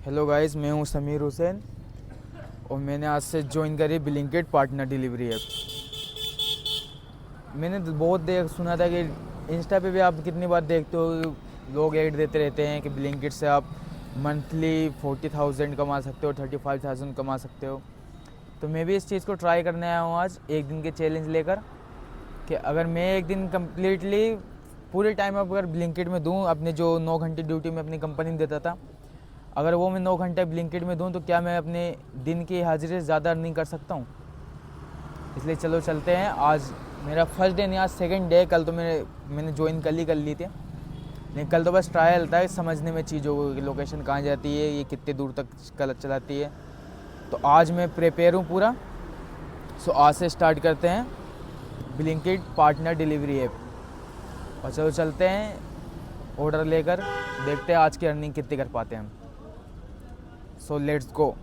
Hello guys, मैं हूं समीर हुसैन और मैंने आज से ज्वाइन करी ब्लिंकिट पार्टनर डिलीवरी ऐप। मैंने तो बहुत देर सुना था कि इंस्टा पे भी आप कितनी बार देखते हो, लोग ऐड देते रहते हैं कि ब्लिंकिट से आप मंथली 40,000 कमा सकते हो, 35,000 कमा सकते हो। तो मैं भी इस चीज़ को ट्राई करने आया हूँ आज एक दिन के चैलेंज लेकर कि अगर मैं एक दिन कम्प्लीटली पूरे टाइम अगर ब्लिंकिट में दूँ, अपने जो 9 घंटे ड्यूटी में अपनी कंपनी में देता था, अगर वो मैं 9 घंटे ब्लिंकिट में दूं तो क्या मैं अपने दिन की हाजिरी से ज़्यादा अर्निंग कर सकता हूं। इसलिए चलो चलते हैं। आज मेरा फर्स्ट डे नहीं, आज सेकंड डे। कल तो मैंने ज्वाइन कर ली थी, लेकिन कल तो बस ट्रायल था समझने में चीज़ों को कि लोकेशन कहाँ जाती है, ये कितने दूर तक चलाती है। तो आज मैं प्रिपेयर हूँ पूरा। सो आज से स्टार्ट करते हैं ब्लिंकिट पार्टनर डिलीवरी ऐप और चलो चलते हैं ऑर्डर लेकर, देखते हैं आज की अर्निंग कितनी कर पाते हैं हम। So let's go.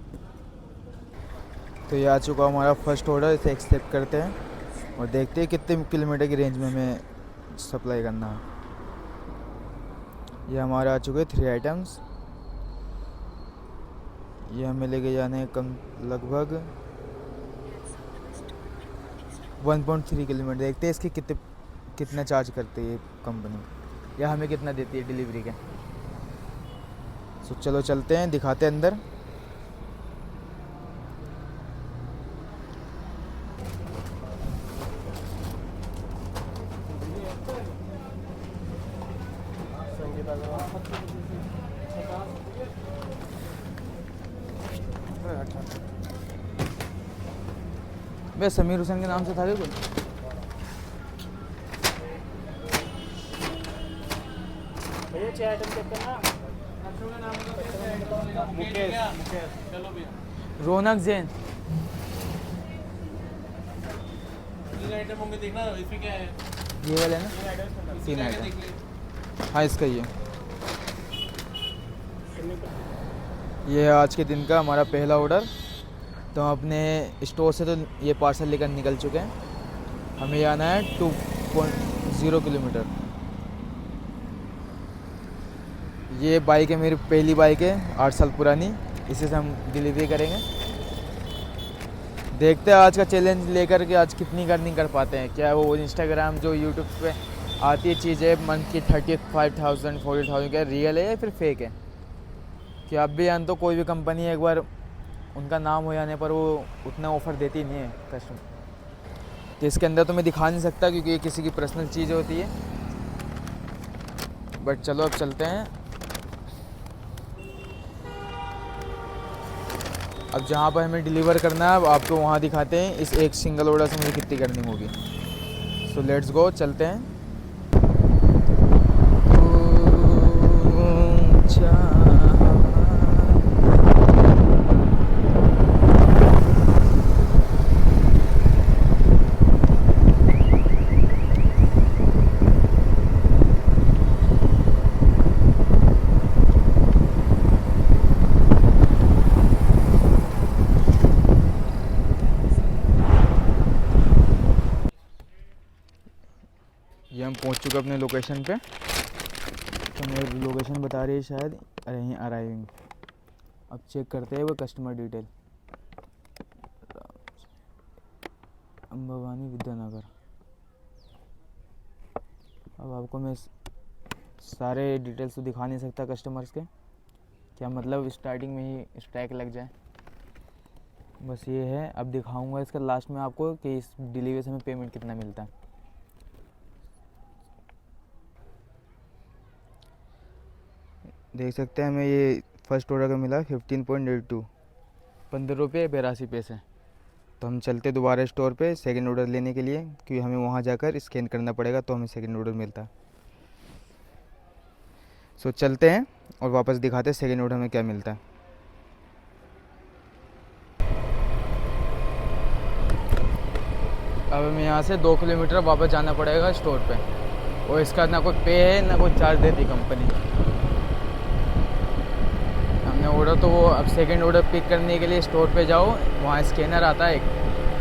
तो ये आ चुका हमारा फर्स्ट ऑर्डर, इसे एक्सेप्ट करते हैं और देखते हैं कितने किलोमीटर की रेंज में हमें सप्लाई करना है। ये हमारे आ चुके 3 आइटम्स। ये हमें लेके जाने हैं कम लगभग 1.3 किलोमीटर। देखते हैं इसकी कितना चार्ज करती है कंपनी या हमें कितना देती है डिलीवरी के। सो चलो चलते हैं, दिखाते हैं अंदर। वे समीर हुसैन के नाम से था क्या कोई? रौनक जैन। आइटम होंगे, देखना इसमें क्या है। ये वाले ना 3 आइटम। हाँ, इसका ये है आज के दिन का हमारा पहला ऑर्डर। तो हम अपने स्टोर से तो ये पार्सल लेकर निकल चुके हैं। हमें आना है 2.0 किलोमीटर। ये बाइक है, मेरी पहली बाइक है, 8 साल पुरानी। इसी से हम डिलीवरी करेंगे। देखते हैं आज का चैलेंज लेकर कि आज कितनी अर्निंग कर पाते हैं। क्या वो इंस्टाग्राम जो यूट्यूब पे आती है चीज़ें मंथ की 35,000 40,000, क्या रियल है या फिर फेक है? कि अब भी तो कोई भी कंपनी एक बार उनका नाम हो जाने पर वो उतना ऑफ़र देती नहीं है कस्टमर। तो इसके अंदर तो मैं दिखा नहीं सकता क्योंकि ये किसी की पर्सनल चीज़ होती है। बट चलो अब चलते हैं। अब जहाँ पर हमें डिलीवर करना है अब आपको वहाँ दिखाते हैं इस एक सिंगल ऑर्डर से मुझे कितनी अर्निंग होगी। सो लेट्स गो, चलते हैं। ये हम पहुंच चुके अपने लोकेशन पे। तो मेरी लोकेशन बता रही है शायद यहीं अराइविंग। अब चेक करते हैं वो कस्टमर डिटेल। अंबावानी विद्यानगर। अब आपको मैं सारे डिटेल्स तो दिखा नहीं सकता कस्टमर्स के, क्या मतलब स्टार्टिंग में ही स्ट्राइक लग जाए। बस ये है, अब दिखाऊंगा इसका लास्ट में आपको कि इस डिलीवरी से हमें पेमेंट कितना मिलता है। देख सकते हैं हमें ये फर्स्ट ऑर्डर का मिला 15.82, 15 रुपये 82 पैसे। तो हम चलते दोबारा स्टोर पे सेकंड ऑर्डर लेने के लिए, क्योंकि हमें वहाँ जाकर स्कैन करना पड़ेगा तो हमें सेकंड ऑर्डर मिलता है। सो चलते हैं और वापस दिखाते हैं सेकंड ऑर्डर में क्या मिलता है। अब हमें यहाँ से 2 किलोमीटर वापस जाना पड़ेगा स्टोर पे, और इसका ना कोई पे है ना कोई चार्ज देती कंपनी। हमने ऑर्डर तो वो अब सेकंड ऑर्डर पिक करने के लिए स्टोर पे जाओ, वहाँ स्कैनर आता है एक,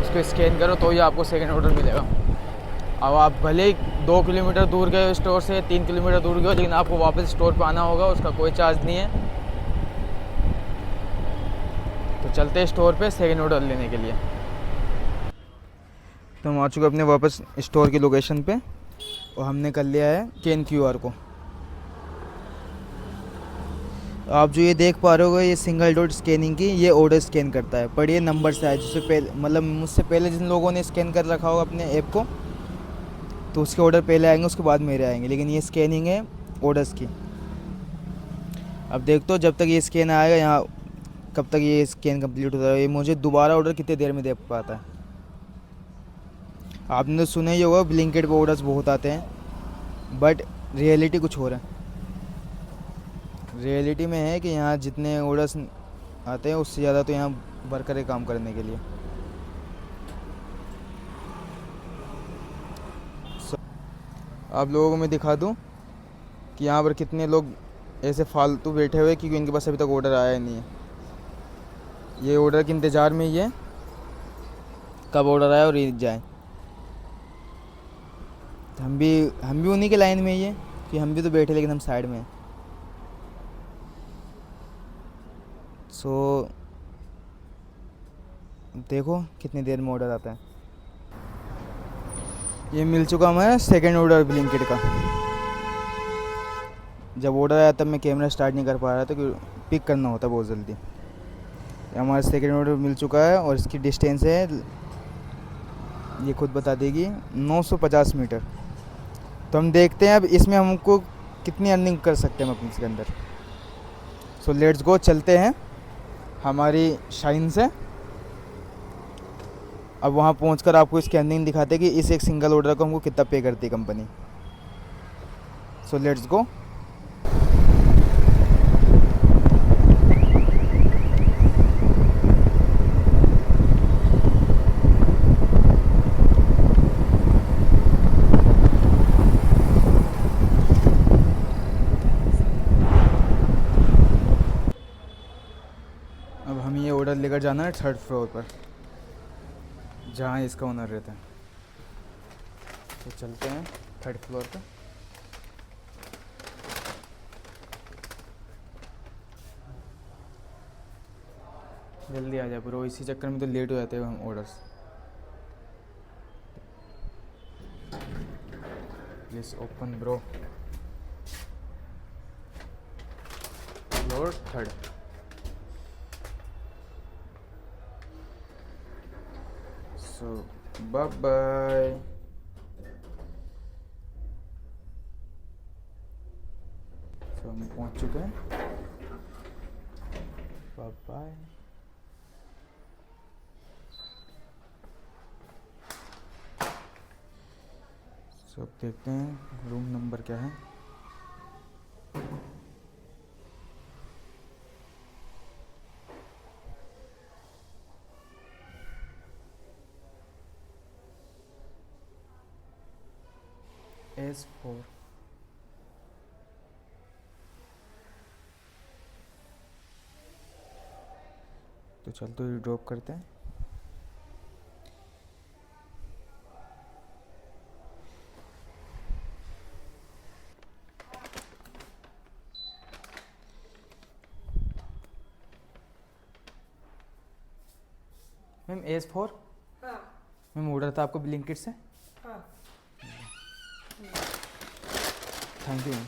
उसको स्कैन करो तो ही आपको सेकंड ऑर्डर मिलेगा। अब आप भले ही 2 किलोमीटर दूर गए स्टोर से, 3 किलोमीटर दूर गए, लेकिन आपको वापस स्टोर पे आना होगा, उसका कोई चार्ज नहीं है। चलते हैं स्टोर पे सेकंड ऑर्डर लेने के लिए। तो हम आ चुके अपने वापस स्टोर की लोकेशन पे और हमने कर लिया है स्कैन QR को। आप जो ये देख पा रहे हो ये सिंगल डॉट स्कैनिंग की ये ऑर्डर स्कैन करता है, पर ये नंबर से है। जिससे पहले मतलब मुझसे पहले जिन लोगों ने स्कैन कर रखा होगा अपने ऐप को तो उसके ऑर्डर पहले आएंगे, उसके बाद मेरे आएंगे, लेकिन ये स्कैनिंग है ऑर्डर्स की। अब देखते हो जब तक ये स्कैन आएगा यहाँ कब तक ये स्कैन कंप्लीट होता है, ये मुझे दोबारा ऑर्डर कितनी देर में दे पाता है। आपने तो सुना ही होगा ब्लिंकिट पे ऑर्डर्स बहुत आते हैं, बट रियलिटी कुछ और है। रियलिटी में है कि यहाँ जितने ऑर्डर्स आते हैं उससे ज़्यादा तो यहाँ वर्कर है काम करने के लिए। आप लोगों को मैं दिखा दूँ कि यहाँ पर कितने लोग ऐसे फालतू बैठे हुए क्योंकि इनके पास अभी तक ऑर्डर आया नहीं है। ये ऑर्डर के इंतज़ार में ही है कब ऑर्डर आए और ईद जाए। हम भी उन्हीं के लाइन में ही है कि हम भी तो बैठे लेकिन हम साइड में हैं। सो देखो कितनी देर में ऑर्डर आता है। ये मिल चुका हमें सेकंड ऑर्डर ब्लिंकिट का। जब ऑर्डर आया तब मैं कैमरा स्टार्ट नहीं कर पा रहा था क्योंकि पिक करना होता बहुत जल्दी। हमारा सेकंड ऑर्डर मिल चुका है और इसकी डिस्टेंस है, ये खुद बता देगी, 950 मीटर। तो हम देखते हैं अब इसमें हमको कितनी अर्निंग कर सकते हैं हम अपने इसके अंदर। सो लेट्स गो, चलते हैं हमारी शाइन से। अब वहाँ पहुंचकर आपको इसकी अर्निंग दिखाते हैं कि इस एक सिंगल ऑर्डर को हमको कितना पे करती है कंपनी। So let's go. अब हम ये ऑर्डर लेकर जाना है 3rd फ्लोर पर जहाँ इसका ओनर रहता है। तो चलते हैं 3rd फ्लोर पर। जल्दी आ जाए ब्रो, इसी चक्कर में तो लेट हो जाते हैं हम orders. Please open bro. Floor 3rd। So bye bye. So हम पहुंच चुके हैं, बाय बाय। सो अब देखते हैं रूम नंबर क्या है। S4। तो चल तो ये ड्रॉप करते हैं। Ma'am S4। हाँ मैम ऑर्डर था आपको ब्लिंकिट से। हाँ। Thank you ma'am.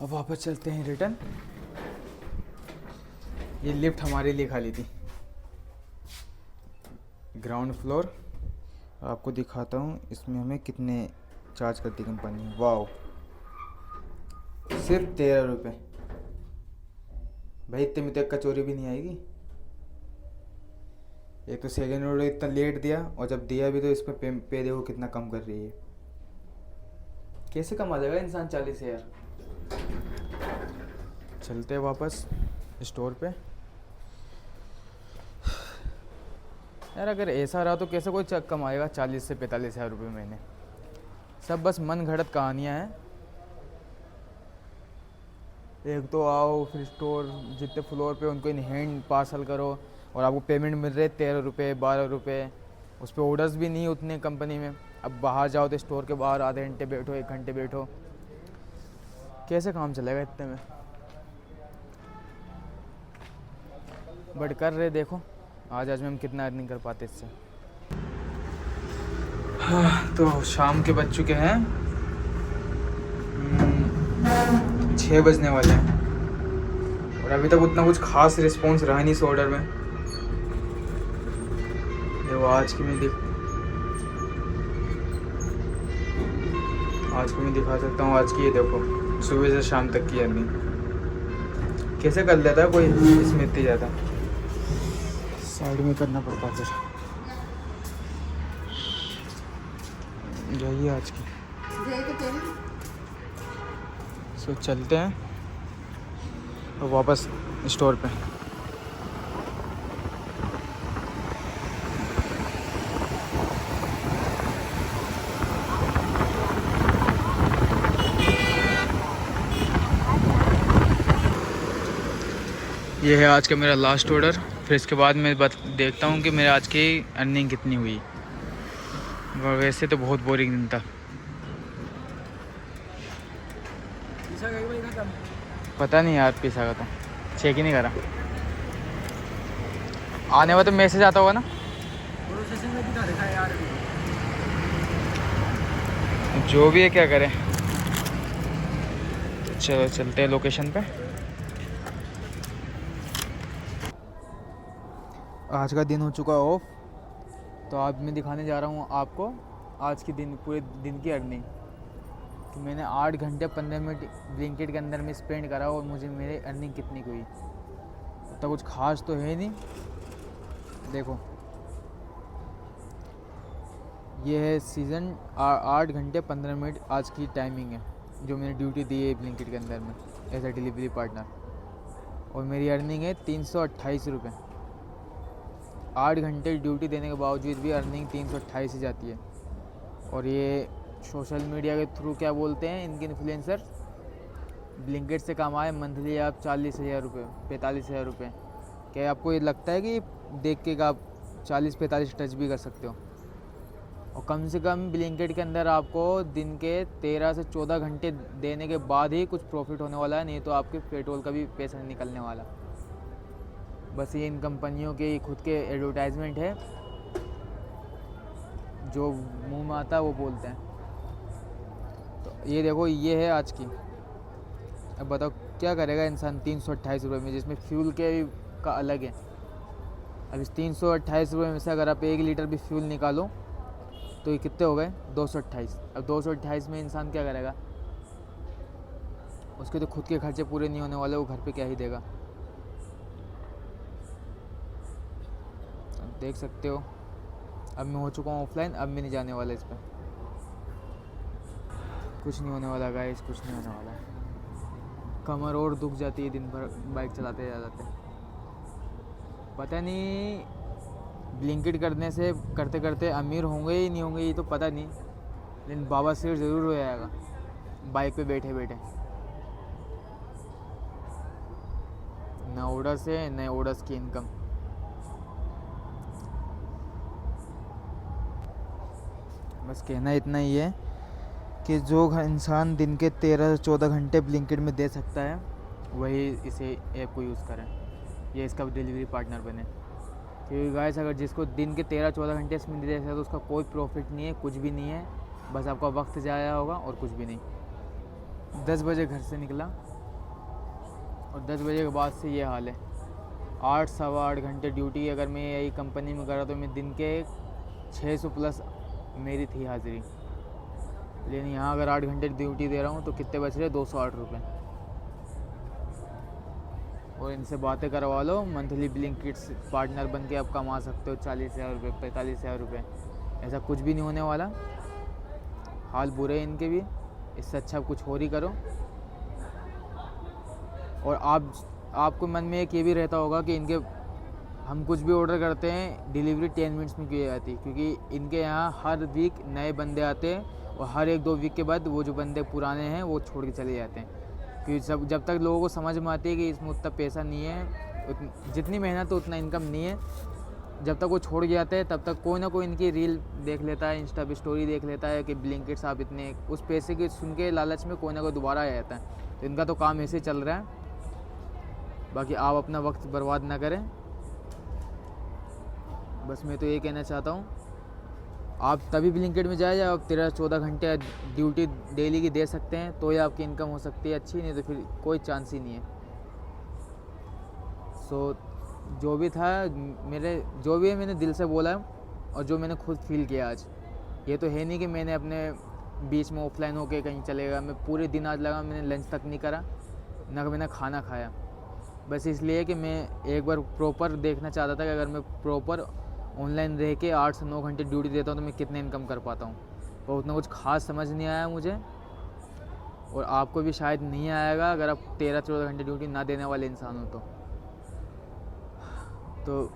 अब वापस चलते हैं रिटर्न। ये लिफ्ट हमारे लिए खाली थी, ग्राउंड फ्लोर। आपको दिखाता हूँ इसमें हमें कितने चार्ज करती कंपनी। वाओ, सिर्फ 13 रुपये। भाई इतने में तक कचौरी भी नहीं आएगी। एक तो सेकेंड ऑर्डर इतना लेट दिया और जब दिया भी तो इस पर पे देखो कितना कम कर रही है। कैसे कम आ जाएगा इंसान 40,000। चलते हैं वापस स्टोर पे। यार अगर ऐसा रहा तो कैसे कोई कमाएगा 40 से 45,000 रुपये महीने। सब बस मन घड़त कहानियाँ हैं। एक तो आओ फिर स्टोर जितने फ्लोर पे उनको इन हैंड पार्सल करो और आपको पेमेंट मिल रहे 13 रुपये 12 रुपये। उस पर ऑर्डर्स भी नहीं उतने कंपनी में। अब बाहर जाओ तो स्टोर के बाहर आधे घंटे बैठो 1 घंटे बैठो कैसे काम चलेगा इतने में, बट कर रहे देखो आज में हम कितना अर्निंग कर पाते इससे। हाँ, तो शाम के बज चुके हैं 6 बजने वाले हैं और अभी तक उतना कुछ खास रिस्पॉन्स रहा नहीं इस ऑर्डर में। देखो आज की मैं दिखा सकता हूँ। आज की ये देखो सुबह से शाम तक की अर्निंग कैसे कर लेता है कोई, इसमें इतनी ज़्यादा साइड में करना पड़ता फिर। यही आज की। सो चलते हैं और वापस स्टोर पे। ये है आज का मेरा लास्ट ऑर्डर, फिर इसके बाद मैं देखता हूँ कि मेरे आज की अर्निंग कितनी हुई। वैसे तो बहुत बोरिंग दिन था। पता नहीं यार पैसा का तो चेक ही नहीं करा। आने वाला तो मैसेज आता होगा ना। जो भी है क्या करें, चलो चलते हैं लोकेशन पे। आज का दिन हो चुका है ऑफ, तो आज मैं दिखाने जा रहा हूँ आपको आज की पूरे दिन की अर्निंग कि मैंने 8 घंटे 15 मिनट ब्लिंकिट के अंदर में स्पेंड करा और मुझे मेरी अर्निंग कितनी हुई। तो कुछ खास तो है नहीं। देखो ये है सीज़न 8 घंटे 15 मिनट आज की टाइमिंग है जो मैंने ड्यूटी दी है ब्लिंकिट के अंदर में एज ए डिलीवरी पार्टनर, और मेरी अर्निंग है 328 रुपये। 8 घंटे ड्यूटी देने के बावजूद भी अर्निंग 328 ही जाती है। और ये सोशल मीडिया के थ्रू क्या बोलते हैं इनके इन्फ्लुएंसर, ब्लिंकिट से कमाए मंथली आप 40,000 रुपये 45,000 रुपये। क्या आपको ये लगता है कि देख के आप 40-45 टच भी कर सकते हो? और कम से कम ब्लिंकिट के अंदर आपको दिन के 13 से 14 घंटे देने के बाद ही कुछ प्रॉफिट होने वाला है, नहीं तो आपके पेट्रोल का भी पैसा निकलने वाला। बस ये इन कंपनियों के खुद के एडवर्टाइजमेंट है, जो मुंह में आता है वो बोलते हैं। तो ये देखो ये है आज की। अब बताओ क्या करेगा इंसान 328 रुपये में, जिसमें फ्यूल के का अलग है। अब इस 328 रुपये में से अगर आप 1 लीटर भी फ्यूल निकालो तो ये कितने हो गए 228। अब 228 में इंसान क्या करेगा, उसके तो खुद के खर्चे पूरे नहीं होने वाले, वो घर पे क्या ही देगा। देख सकते हो अब मैं हो चुका हूँ ऑफलाइन, अब मैं नहीं जाने वाला इस पर। कुछ नहीं होने वाला गाइस, कुछ नहीं होने वाला। कमर और दुख जाती है दिन भर बाइक चलाते जाते। पता नहीं ब्लिंकिट करने से करते करते अमीर होंगे ही नहीं होंगे ये तो पता नहीं, लेकिन बाबा सिर ज़रूर हो जाएगा बाइक पे बैठे बैठे। न ऑर्डर्स है न ऑर्डर्स की इनकम। बस कहना इतना ही है कि जो इंसान दिन के 13 से 14 घंटे ब्लिंकिट में दे सकता है वही इसे ऐप को यूज़ करें, ये इसका डिलीवरी पार्टनर बने। क्योंकि गाइस अगर जिसको दिन के 13-14 घंटे इसमें नहीं दे सकता तो उसका कोई प्रॉफिट नहीं है, कुछ भी नहीं है, बस आपका वक्त जाया होगा और कुछ भी नहीं। 10 बजे घर से निकला और 10 बजे के बाद से ये हाल है। 8 सवा 8 घंटे ड्यूटी अगर मैं यही कंपनी में करा तो मैं दिन के 600 प्लस मेरी थी हाज़िरी। लेकिन यहाँ अगर 8 घंटे ड्यूटी दे रहा हूँ तो कितने बच रहे 208 रुपये। और इनसे बातें करवा लो, मंथली ब्लिंकिट्स पार्टनर बन के आप कमा सकते हो 40,000 रुपये 45,000 रुपये। ऐसा कुछ भी नहीं होने वाला, हाल बुरे हैं इनके भी। इससे अच्छा कुछ और ही करो। और आपको मन में एक ये भी रहता होगा कि इनके हम कुछ भी ऑर्डर करते हैं डिलीवरी 10 मिनट्स में की जाती है, क्योंकि इनके यहाँ हर वीक नए बंदे आते हैं और हर 1-2 वीक के बाद वो जो बंदे पुराने हैं वो छोड़ के चले जाते हैं। क्योंकि जब तक लोगों को समझ में आती है कि इसमें उतना पैसा नहीं है, जितनी मेहनत तो उतना इनकम नहीं है, जब तक वो छोड़ के जाते हैं तब तक कोई ना कोई इनकी रील देख लेता है, इंस्टा पे स्टोरी देख लेता है कि ब्लिंकिट्स आप इतने, उस पैसे के सुन के लालच में कोई ना कोई दोबारा आ जाता है। तो इनका तो काम ऐसे ही चल रहा है। बाकी आप अपना वक्त बर्बाद ना करें, बस मैं तो ये कहना चाहता हूँ। आप तभी ब्लिंकिट में जाए जब आप 13-14 घंटे ड्यूटी डेली की दे सकते हैं, तो ही आपकी इनकम हो सकती है अच्छी, नहीं तो फिर कोई चांस ही नहीं है। सो जो भी था जो भी है मैंने दिल से बोला और जो मैंने खुद फील किया आज। ये तो है नहीं कि मैंने अपने बीच में ऑफलाइन होके कहीं चलेगा। मैं पूरे दिन आज लगा, मैंने लंच तक नहीं करा, ना मैंने खाना खाया, बस इसलिए कि मैं एक बार प्रॉपर देखना चाहता था कि अगर मैं प्रॉपर ऑनलाइन रह के 8 से 9 घंटे ड्यूटी देता हूँ तो मैं कितने इनकम कर पाता हूँ। और उतना कुछ खास समझ नहीं आया मुझे, और आपको भी शायद नहीं आएगा अगर आप 13-14 घंटे ड्यूटी ना देने वाले इंसान हो तो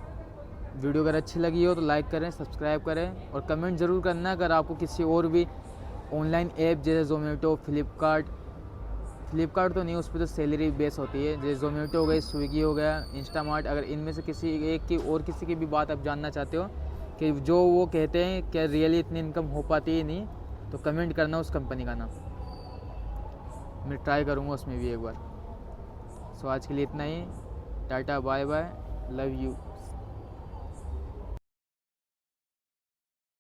वीडियो अगर अच्छी लगी हो तो लाइक करें, सब्सक्राइब करें और कमेंट ज़रूर करना अगर आपको किसी और भी ऑनलाइन ऐप जैसे ज़ोमेटो, फ्लिपकार्ट तो नहीं, उस पर तो सैलरी बेस होती है, जैसे ज़ोमेटो हो गई, स्विगी हो गया, इंस्टामार्ट, अगर इनमें से किसी एक की और किसी की भी बात आप जानना चाहते हो कि जो वो कहते हैं क्या रियली इतनी इनकम हो पाती है नहीं, तो कमेंट करना उस कंपनी का नाम, मैं ट्राई करूँगा उसमें भी एक बार। सो आज के लिए इतना ही, tata bye bye, love you.